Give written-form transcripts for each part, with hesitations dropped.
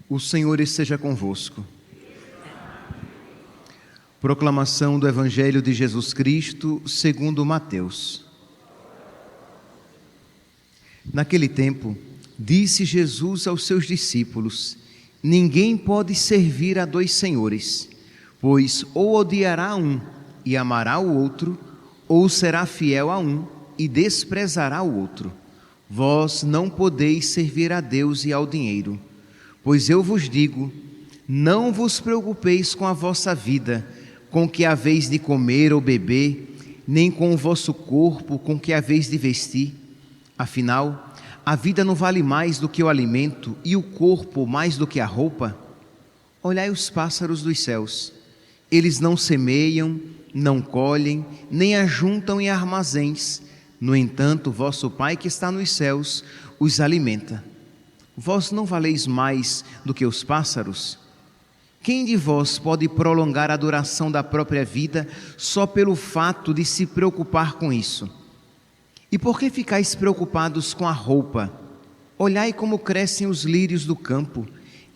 O Senhor esteja convosco. Proclamação do Evangelho de Jesus Cristo segundo Mateus. Naquele tempo, disse Jesus aos seus discípulos: ninguém pode servir a dois senhores, pois ou odiará um e amará o outro, ou será fiel a um e desprezará o outro. Vós não podeis servir a Deus e ao dinheiro. Pois eu vos digo, não vos preocupeis com a vossa vida, com que haveis de comer ou beber, nem com o vosso corpo, com que haveis de vestir. Afinal, a vida não vale mais do que o alimento, e o corpo mais do que a roupa? Olhai os pássaros dos céus. Eles não semeiam, não colhem, nem ajuntam em armazéns. No entanto, vosso Pai que está nos céus os alimenta. Vós não valeis mais do que os pássaros? Quem de vós pode prolongar a duração da própria vida só pelo fato de se preocupar com isso? E por que ficais preocupados com a roupa? Olhai como crescem os lírios do campo.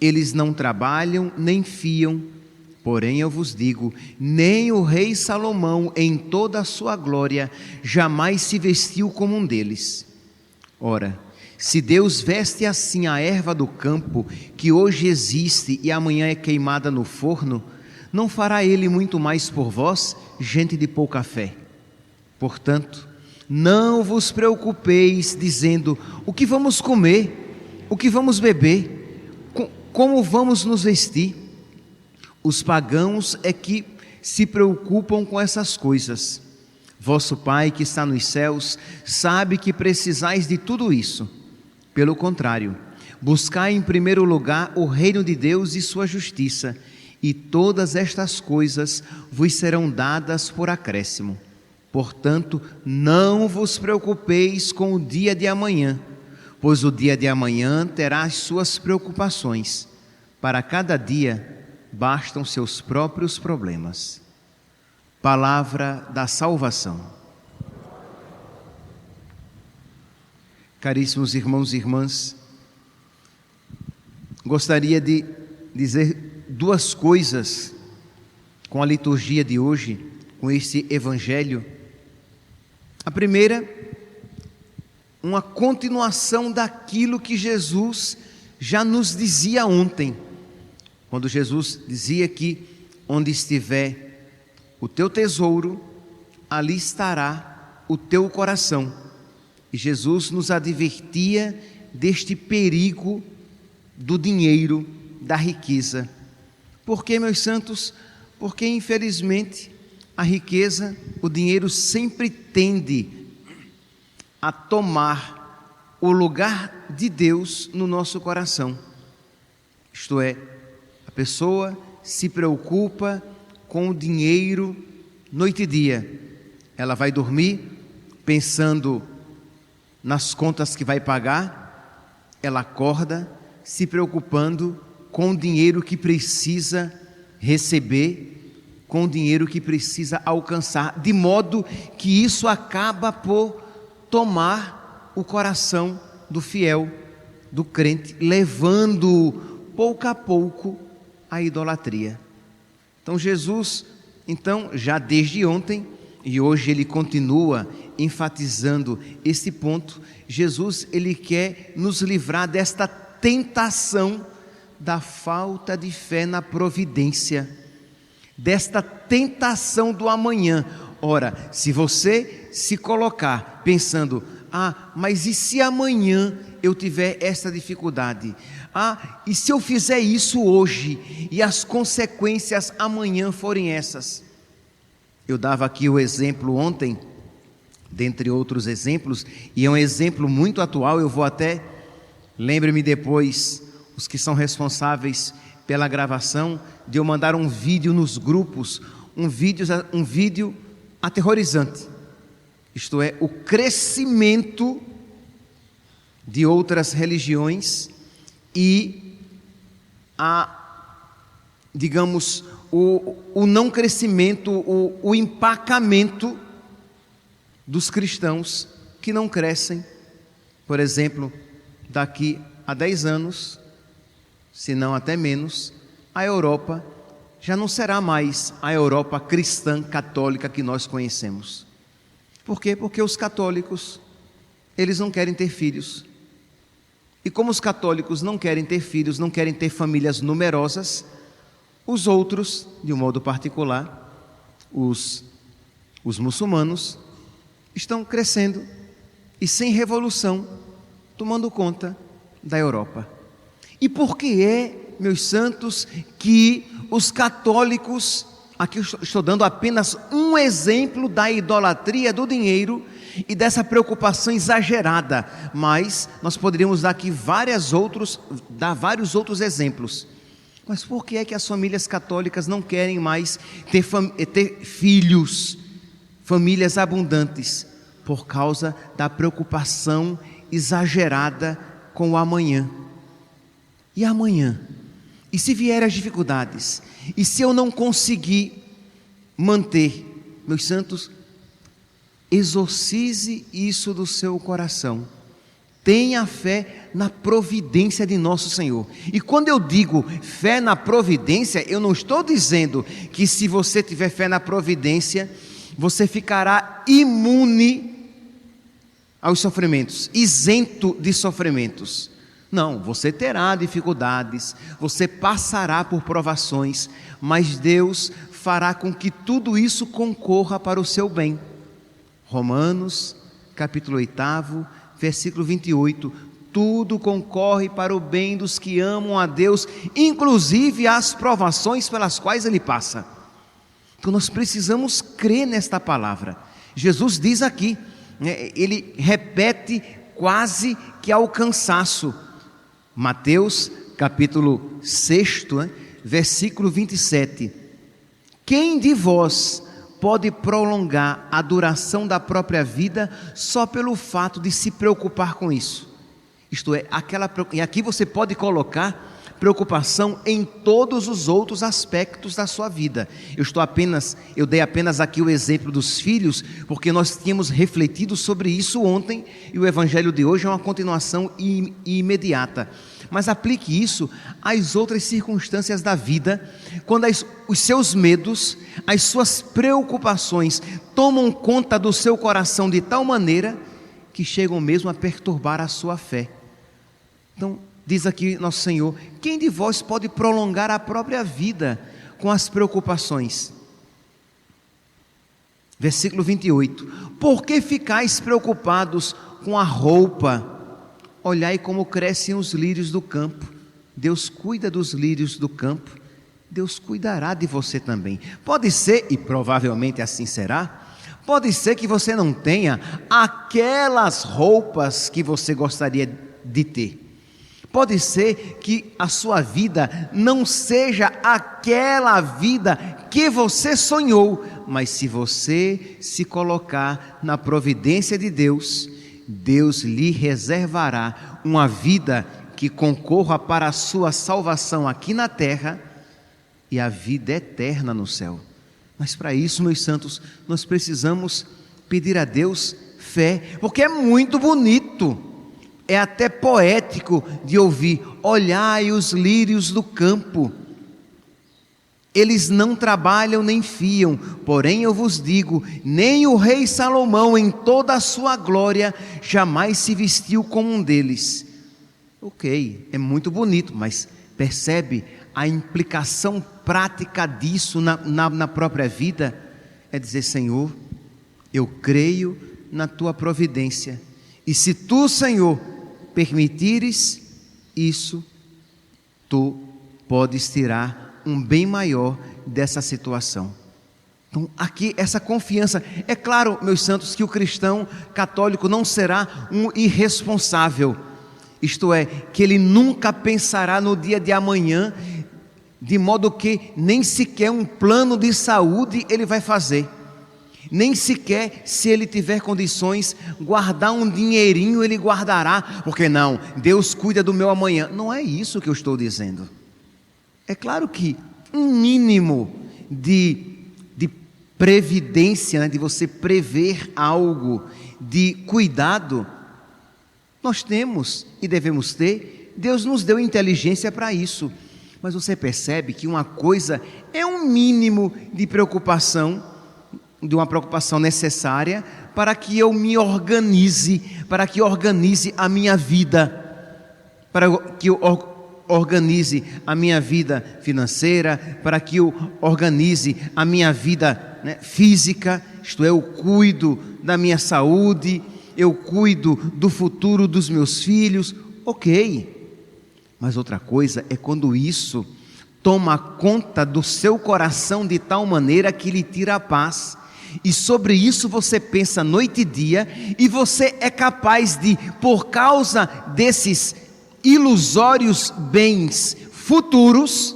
Eles não trabalham nem fiam. Porém eu vos digo, nem o rei Salomão, em toda a sua glória, jamais se vestiu como um deles. Ora, se Deus veste assim a erva do campo, que hoje existe e amanhã é queimada no forno, não fará Ele muito mais por vós, gente de pouca fé? Portanto, não vos preocupeis dizendo, o que vamos comer, o que vamos beber, como vamos nos vestir? Os pagãos é que se preocupam com essas coisas. Vosso Pai que está nos céus sabe que precisais de tudo isso. Pelo contrário, buscai em primeiro lugar o reino de Deus e sua justiça, e todas estas coisas vos serão dadas por acréscimo. Portanto, não vos preocupeis com o dia de amanhã, pois o dia de amanhã terá as suas preocupações. Para cada dia bastam seus próprios problemas. Palavra da salvação. Caríssimos irmãos e irmãs, gostaria de dizer duas coisas com a liturgia de hoje, com este Evangelho. A primeira, uma continuação daquilo que Jesus já nos dizia ontem, quando Jesus dizia que onde estiver o teu tesouro, ali estará o teu coração. E Jesus nos advertia deste perigo do dinheiro, da riqueza. Por quê, meus santos? Porque infelizmente a riqueza, o dinheiro sempre tende a tomar o lugar de Deus no nosso coração. Isto é, a pessoa se preocupa com o dinheiro noite e dia. Ela vai dormir pensando nas contas que vai pagar, ela acorda se preocupando com o dinheiro que precisa receber, com o dinheiro que precisa alcançar, de modo que isso acaba por tomar o coração do fiel, do crente, levando pouco a pouco à idolatria. Então Jesus, já desde ontem, e hoje ele continua enfatizando esse ponto, Jesus ele quer nos livrar desta tentação da falta de fé na providência, desta tentação do amanhã. Ora, se você se colocar pensando, mas e se amanhã eu tiver essa dificuldade? E se eu fizer isso hoje e as consequências amanhã forem essas? Eu dava aqui o exemplo ontem, dentre outros exemplos, e é um exemplo muito atual. Eu vou até, lembre-me depois, os que são responsáveis pela gravação, de eu mandar um vídeo nos grupos, um vídeo aterrorizante. Isto é, o crescimento de outras religiões e o não crescimento, o empacamento dos cristãos que não crescem. Por exemplo, daqui a 10 anos, se não até menos, a Europa já não será mais a Europa cristã católica que nós conhecemos. Por quê? Porque os católicos, eles não querem ter filhos. E como os católicos não querem ter filhos, não querem ter famílias numerosas, os outros, de um modo particular, os muçulmanos, estão crescendo e sem revolução, tomando conta da Europa. E por que é, meus santos, que os católicos, aqui eu estou dando apenas um exemplo da idolatria do dinheiro e dessa preocupação exagerada, mas nós poderíamos dar aqui vários outros exemplos. Mas por que é que as famílias católicas não querem mais ter filhos, famílias abundantes? Por causa da preocupação exagerada com o amanhã. E amanhã? E se vierem as dificuldades? E se eu não conseguir manter? Meus santos, exorcize isso do seu coração. Tenha fé na providência de nosso Senhor. E quando eu digo fé na providência, eu não estou dizendo que se você tiver fé na providência, você ficará imune aos sofrimentos, isento de sofrimentos. Não, você terá dificuldades, você passará por provações, mas Deus fará com que tudo isso concorra para o seu bem. Romanos, capítulo 8, versículo 28, tudo concorre para o bem dos que amam a Deus, inclusive as provações pelas quais ele passa. Então nós precisamos crer nesta palavra. Jesus diz aqui, ele repete quase que ao cansaço. Mateus capítulo 6, versículo 27. Quem de vós pode prolongar a duração da própria vida só pelo fato de se preocupar com isso? Isto é, e aqui você pode colocar preocupação em todos os outros aspectos da sua vida. Eu dei apenas aqui o exemplo dos filhos, porque nós tínhamos refletido sobre isso ontem, e o evangelho de hoje é uma continuação imediata. Mas aplique isso às outras circunstâncias da vida, quando os seus medos, as suas preocupações tomam conta do seu coração de tal maneira que chegam mesmo a perturbar a sua fé. Então, diz aqui nosso Senhor, quem de vós pode prolongar a própria vida com as preocupações? Versículo 28, por que ficais preocupados com a roupa? Olhai como crescem os lírios do campo. Deus cuida dos lírios do campo, Deus cuidará de você também. Pode ser, e provavelmente assim será, pode ser que você não tenha aquelas roupas que você gostaria de ter. Pode ser que a sua vida não seja aquela vida que você sonhou, mas se você se colocar na providência de Deus, Deus lhe reservará uma vida que concorra para a sua salvação aqui na terra e a vida eterna no céu. Mas para isso, meus santos, nós precisamos pedir a Deus fé, porque é muito bonito, é até poético de ouvir, olhai os lírios do campo, eles não trabalham nem fiam, porém eu vos digo, nem o rei Salomão em toda a sua glória jamais se vestiu como um deles. Ok, é muito bonito, mas percebe a implicação prática disso na própria vida? É dizer, Senhor, eu creio na tua providência, e se tu, Senhor, permitires isso, tu podes tirar um bem maior dessa situação. Então aqui essa confiança, é claro, meus santos, que o cristão católico não será um irresponsável, isto é, que ele nunca pensará no dia de amanhã, de modo que nem sequer um plano de saúde ele vai fazer, nem sequer, se ele tiver condições, guardar um dinheirinho ele guardará, porque não, Deus cuida do meu amanhã. Não é isso que eu estou dizendo. É claro que um mínimo de previdência, de você prever algo, de cuidado, nós temos e devemos ter, Deus nos deu inteligência para isso. Mas você percebe que uma coisa é um mínimo de preocupação, de uma preocupação necessária para que eu me organize, para que organize a minha vida, para que eu organize a minha vida financeira, para que eu organize a minha vida, física, isto é, eu cuido da minha saúde, eu cuido do futuro dos meus filhos, ok. Mas outra coisa é quando isso toma conta do seu coração de tal maneira que lhe tira a paz. E sobre isso você pensa noite e dia, e você é capaz de, por causa desses ilusórios bens futuros,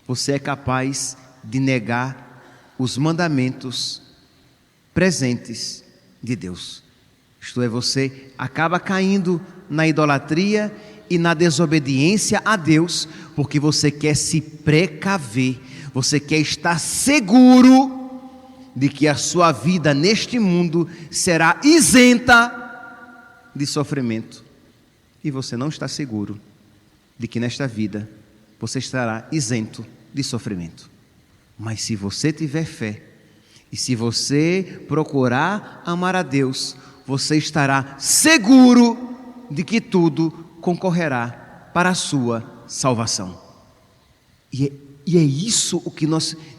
você é capaz de negar os mandamentos presentes de Deus. Isto é, você acaba caindo na idolatria e na desobediência a Deus, porque você quer se precaver, você quer estar seguro de que a sua vida neste mundo será isenta de sofrimento. E você não está seguro de que nesta vida você estará isento de sofrimento. Mas se você tiver fé, e se você procurar amar a Deus, você estará seguro de que tudo concorrerá para a sua salvação. E é isso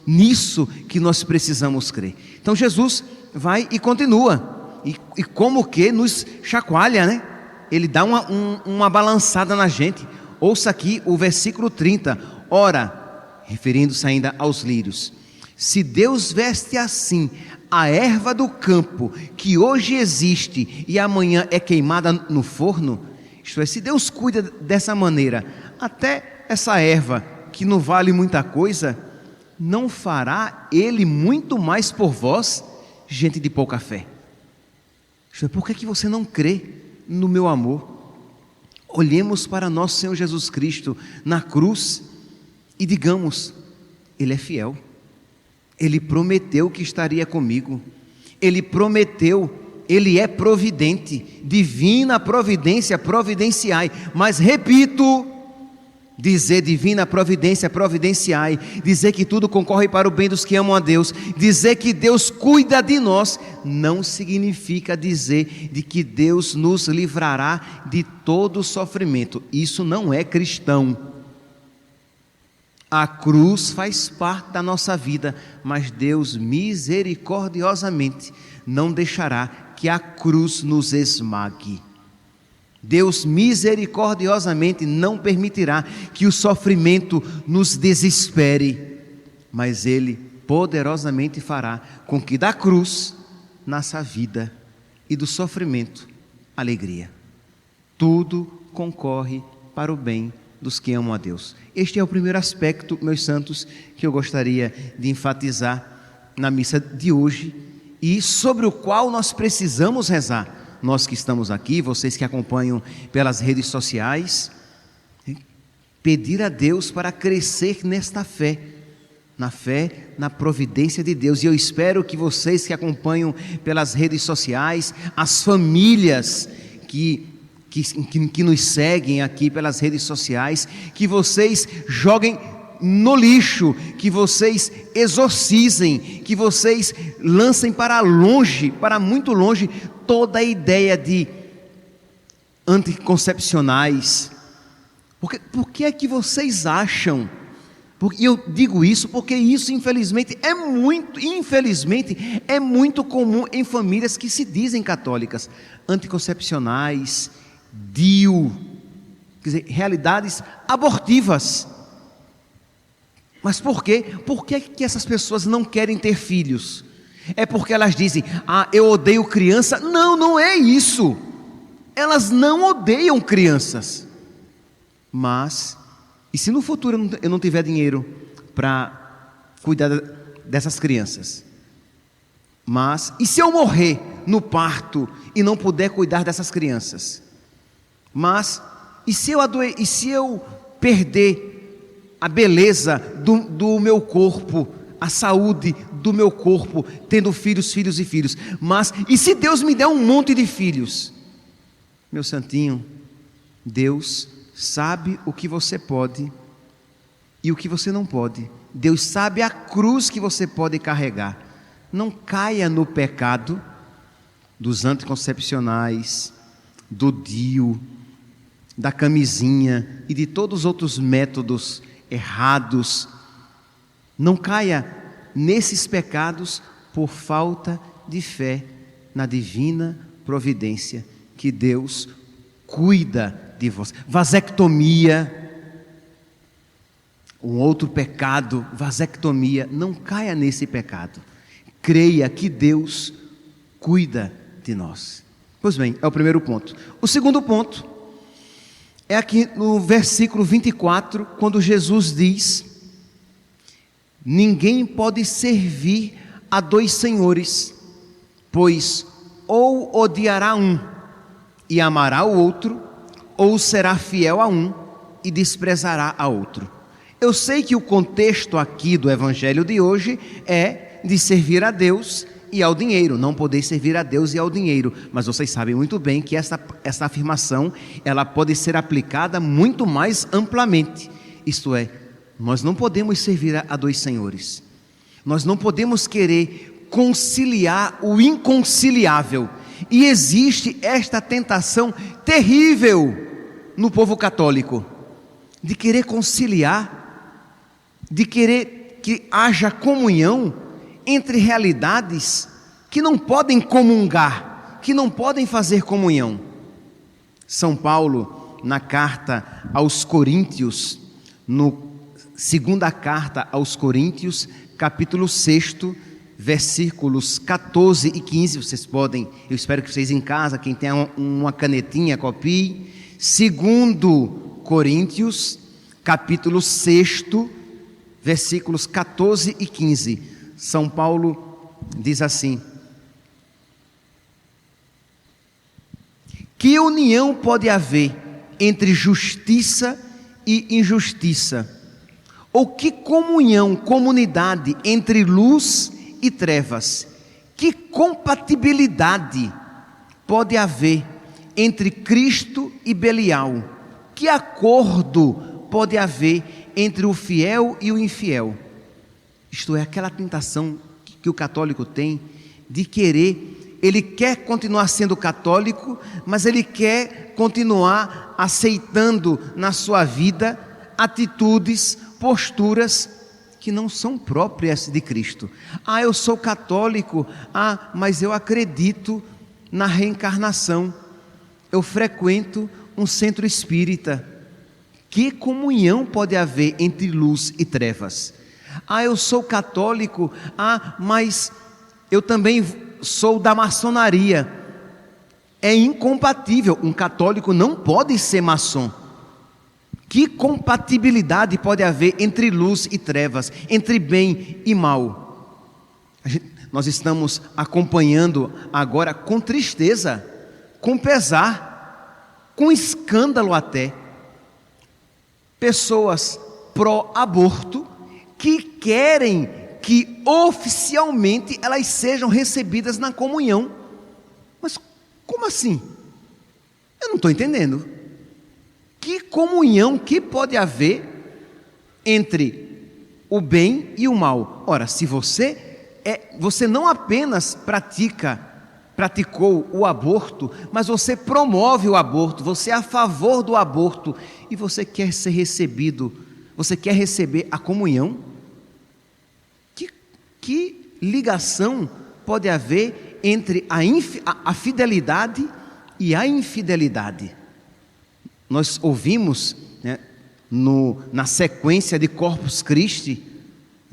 nisso que nós precisamos crer. Então Jesus vai e continua, e como que nos chacoalha, né? Ele dá uma balançada na gente. Ouça aqui o versículo 30. Ora, referindo-se ainda aos lírios, se Deus veste assim a erva do campo, que hoje existe e amanhã é queimada no forno, isto é, se Deus cuida dessa maneira, até essa erva que não vale muita coisa, não fará Ele muito mais por vós, gente de pouca fé? Isto é, por que você não crê no meu amor? Olhemos para nosso Senhor Jesus Cristo na cruz e digamos: Ele é fiel, Ele prometeu que estaria comigo, Ele prometeu, Ele é providente, divina providência, providenciai. Mas repito, dizer divina providência, providenciai, dizer que tudo concorre para o bem dos que amam a Deus, dizer que Deus cuida de nós, não significa dizer de que Deus nos livrará de todo sofrimento. Isso não é cristão. A cruz faz parte da nossa vida, mas Deus misericordiosamente não deixará que a cruz nos esmague. Deus misericordiosamente não permitirá que o sofrimento nos desespere, mas Ele poderosamente fará com que da cruz nasça a vida e do sofrimento alegria. Tudo concorre para o bem dos que amam a Deus. Este é o primeiro aspecto, meus santos, que eu gostaria de enfatizar na missa de hoje e sobre o qual nós precisamos rezar. Nós que estamos aqui, vocês que acompanham pelas redes sociais, pedir a Deus para crescer nesta fé, na providência de Deus. E eu espero que vocês que acompanham pelas redes sociais, as famílias que nos seguem aqui pelas redes sociais, que vocês joguem no lixo, que vocês exorcizem, que vocês lancem para longe, para muito longe, toda a ideia de anticoncepcionais. Por que é que vocês acham? E eu digo isso porque isso infelizmente é muito comum em famílias que se dizem católicas. Anticoncepcionais, DIU, quer dizer, realidades abortivas. Mas por quê? Por que essas pessoas não querem ter filhos? É porque elas dizem: eu odeio criança. Não, não é isso. Elas não odeiam crianças. Mas, e se no futuro eu não tiver dinheiro para cuidar dessas crianças? Mas, e se eu morrer no parto e não puder cuidar dessas crianças? Mas, e se eu perder a beleza do meu corpo, a saúde do meu corpo, tendo filhos? Mas, e se Deus me der um monte de filhos? Meu santinho, Deus sabe o que você pode e o que você não pode. Deus sabe a cruz que você pode carregar. Não caia no pecado dos anticoncepcionais, do DIU, da camisinha e de todos os outros métodos errados. Não caia nesses pecados por falta de fé na divina providência que Deus cuida de você. Vasectomia, um outro pecado, vasectomia. Não caia nesse pecado. Creia que Deus cuida de nós. Pois bem, é o primeiro ponto. O segundo ponto é aqui no versículo 24, quando Jesus diz: ninguém pode servir a dois senhores, pois ou odiará um e amará o outro, ou será fiel a um e desprezará a outro. Eu sei que o contexto aqui do evangelho de hoje é de servir a Deus e ao dinheiro, não poder servir a Deus e ao dinheiro, mas vocês sabem muito bem que essa afirmação, ela pode ser aplicada muito mais amplamente. Isto é, nós não podemos servir a dois senhores, nós não podemos querer conciliar o inconciliável, e existe esta tentação terrível no povo católico, de querer conciliar, de querer que haja comunhão entre realidades que não podem comungar, que não podem fazer comunhão. São Paulo, na carta aos Coríntios, segunda carta aos Coríntios, capítulo 6, versículos 14 e 15, vocês podem, eu espero que vocês em casa, quem tem uma canetinha, copie. Segundo Coríntios, capítulo 6, versículos 14 e 15. São Paulo diz assim: que união pode haver entre justiça e injustiça? Ou que comunhão, comunidade entre luz e trevas? Que compatibilidade pode haver entre Cristo e Belial? Que acordo pode haver entre o fiel e o infiel? Isto é, aquela tentação que o católico tem de querer, ele quer continuar sendo católico, mas ele quer continuar aceitando na sua vida atitudes, posturas que não são próprias de Cristo. Eu sou católico, mas eu acredito na reencarnação, eu frequento um centro espírita. Que comunhão pode haver entre luz e trevas? Eu sou católico, mas eu também sou da maçonaria. É incompatível, um católico não pode ser maçom. Que compatibilidade pode haver entre luz e trevas, entre bem e mal? Nós estamos acompanhando agora com tristeza, com pesar, com escândalo até, pessoas pró-aborto que querem que oficialmente elas sejam recebidas na comunhão. Mas como assim? Eu não estou entendendo. Que comunhão que pode haver entre o bem e o mal? Ora, se você não apenas praticou o aborto, mas você promove o aborto, você é a favor do aborto, e você quer ser recebido, você quer receber a comunhão? Que ligação pode haver entre a fidelidade e a infidelidade? Nós ouvimos, né, na sequência de Corpus Christi,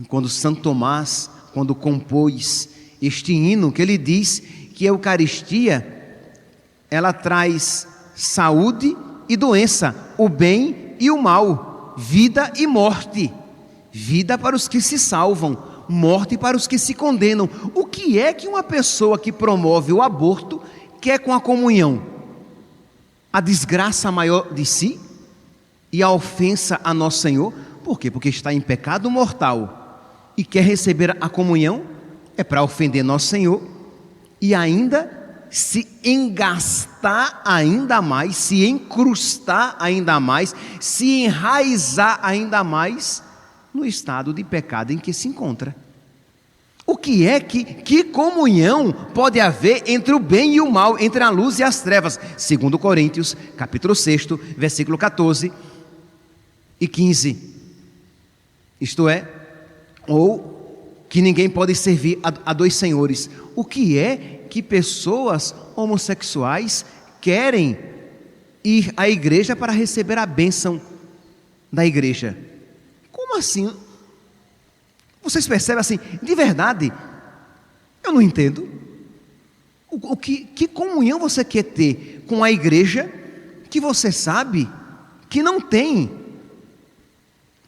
quando Santo Tomás, quando compôs este hino, que ele diz que a Eucaristia, ela traz saúde e doença, o bem e o mal, vida e morte, vida para os que se salvam, morte para os que se condenam. O que é que uma pessoa que promove o aborto quer com a comunhão? A desgraça maior de si e a ofensa a nosso Senhor? Por quê? Porque está em pecado mortal e quer receber a comunhão, é para ofender nosso Senhor e ainda se engastar ainda mais, se encrustar ainda mais, se enraizar ainda mais no estado de pecado em que se encontra. O que é que comunhão pode haver entre o bem e o mal, entre a luz e as trevas? 2 Coríntios, capítulo 6, versículo 14 e 15. Isto é, ou que ninguém pode servir a dois senhores. O que é que pessoas homossexuais querem ir à igreja para receber a bênção da igreja? Como assim? Vocês percebem assim, de verdade, eu não entendo. Que comunhão você quer ter com a igreja que você sabe que não tem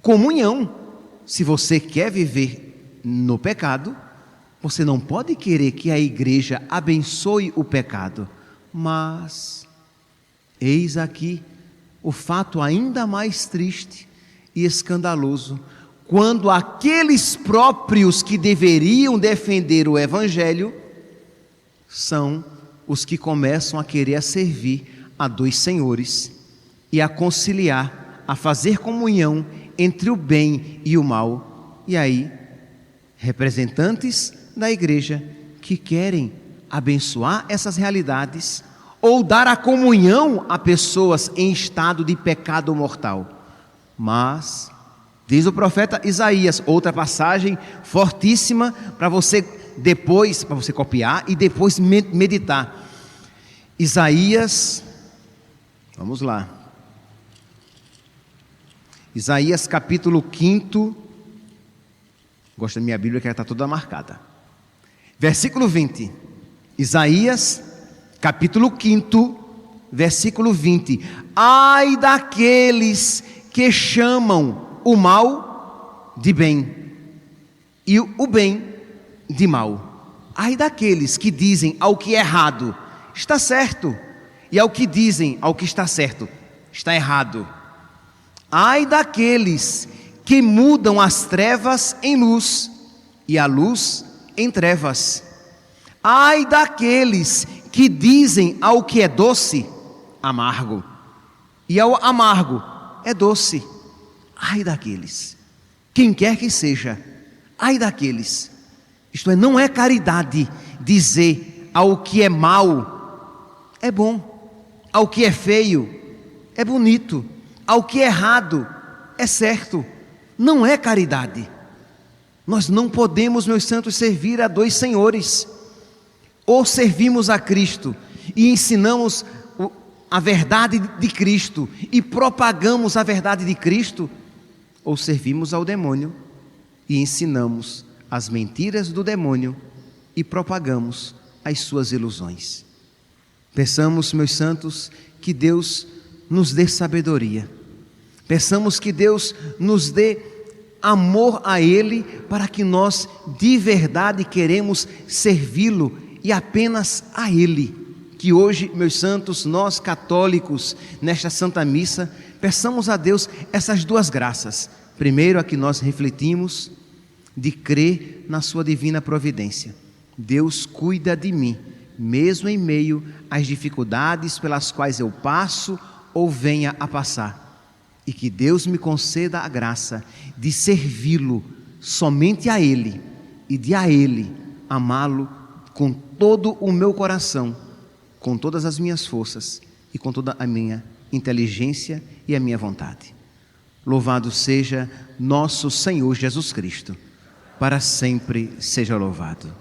comunhão? Se você quer viver no pecado, você não pode querer que a igreja abençoe o pecado. Mas eis aqui o fato ainda mais triste e escandaloso, quando aqueles próprios que deveriam defender o evangelho são os que começam a querer servir a dois senhores e a conciliar, a fazer comunhão entre o bem e o mal. E aí, representantes da igreja que querem abençoar essas realidades ou dar a comunhão a pessoas em estado de pecado mortal. Mas diz o profeta Isaías, outra passagem fortíssima para você depois, para você copiar e depois meditar. Isaías, vamos lá. Isaías capítulo 5, gosto da minha Bíblia que ela está toda marcada. Versículo 20, Isaías capítulo 5, versículo 20. Ai daqueles que chamam o mal de bem e o bem de mal. Ai daqueles que dizem ao que é errado, está certo, e ao que dizem ao que está certo, está errado. Ai daqueles que mudam as trevas em luz e a luz em trevas. Ai daqueles que dizem ao que é doce, amargo, e ao amargo é doce. Ai daqueles, quem quer que seja, ai daqueles. Isto é, não é caridade dizer ao que é mal é bom, ao que é feio é bonito, ao que é errado é certo. Não é caridade. Nós não podemos, meus santos, servir a dois senhores. Ou servimos a Cristo e ensinamos a verdade de Cristo e propagamos a verdade de Cristo, ou servimos ao demônio e ensinamos as mentiras do demônio e propagamos as suas ilusões. Peçamos, meus santos, que Deus nos dê sabedoria. Peçamos que Deus nos dê amor a Ele, para que nós de verdade queremos servi-lo e apenas a Ele. Que hoje, meus santos, nós católicos, nesta Santa Missa, peçamos a Deus essas duas graças. Primeiro, a que nós refletimos de crer na sua divina providência. Deus cuida de mim, mesmo em meio às dificuldades pelas quais eu passo ou venha a passar. E que Deus me conceda a graça de servi-lo somente a Ele e de a Ele amá-lo com todo o meu coração, com todas as minhas forças e com toda a minha inteligência e a minha vontade. Louvado seja nosso Senhor Jesus Cristo, para sempre seja louvado.